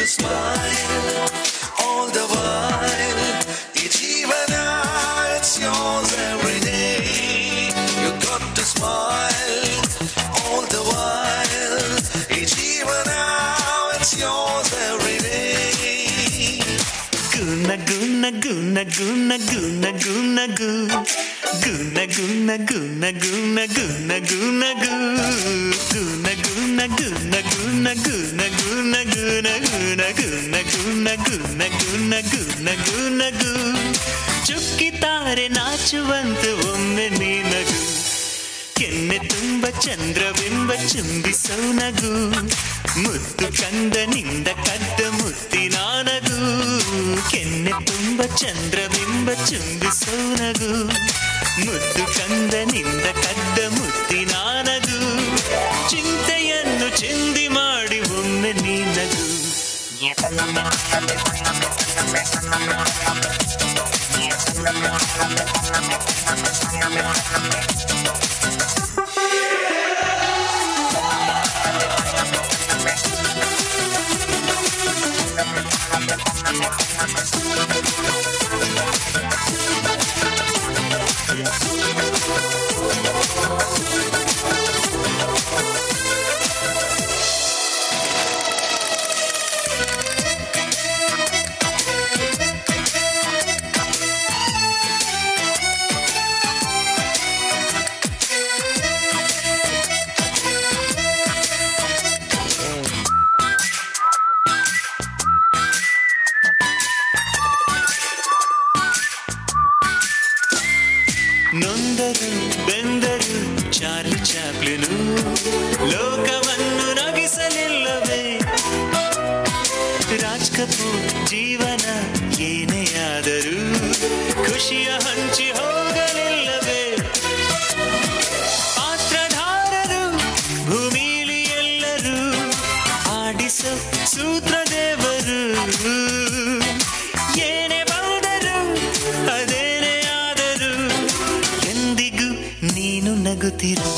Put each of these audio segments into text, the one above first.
Smile all the while. Each evening it's yours every day. You got to smile all the while. Each evening it's yours every day. Guna guna guna guna guna guna goo. Guna guna guna guna guna guna goo. Guna guna guna guna guna guna guna guna guna guna guna guna guna guna goo. ಚುಕ್ಕಿ ತಾರೆ ನಾಚುವಂತೆ ಒಮ್ಮೆ ನೀನಗು ಕೆನ್ನೆ ತುಂಬ ಚಂದ್ರಬಿಂಬ ಚುಂಬಿಸೋ ನಗು ಮುದ್ದು ಕಂದನಿಂದ ಕದ್ದ ಮುತ್ತಿನ ನಗು ಕೆನ್ನೆ ತುಂಬ ಚಂದ್ರಬಿಂಬ ಚುಂಬಿಸೋ ನಗು ಮುದ್ದು ಕಂದನಿಂದ ಕದ್ದ ಮುತ್ತಿನ ನಗು ಚಿಂತೆಯನ್ನು ಚಿಂದಿ ಮಾಡಿ ಒಮ್ಮೆ ನೀನಗು ನೊಂದರು ಬೆಂದರು ಚಾರ್ಲಿ ಚಾಪ್ಲಿನು ಲೋಕವನ್ನು ನಗಿಸಲಿಲ್ಲವೇ ರಾಜ್ ಕಪೂರ್ ಜೀವನ ಏನೇ ಆದರೂ ಖುಷಿಯ ಹಂಚಿ ಹೋಗಲಿಲ್ಲವೇ ಪಾತ್ರಧಾರರು ಭೂಮಿಲಿ ಎಲ್ಲರೂ ಆಡಿಸೋ ಸೂತ್ರದೇವರು ಏನೇ ಬಂದರು ಅದೇನೇ ಆದರೂ ಎಂದಿಗೂ ನೀನು ನಗುತ್ತಿರು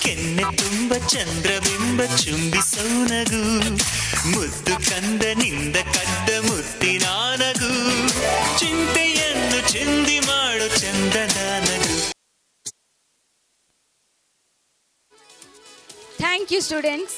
ಕೆನ್ನೆ ತುಂಬ ಚಂದ್ರಬಿಂಬ ಚುಂಬಿಸೋ ನಗು ಮುದ್ದು ಕಂದನಿಂದ ಕದ್ದ ಮುತ್ತಿನ ನಗು ಚಿಂತೆಯನ್ನು ಚಿಂದಿ ಮಾಡು ಚಂದದ ನಗು. Thank you, students.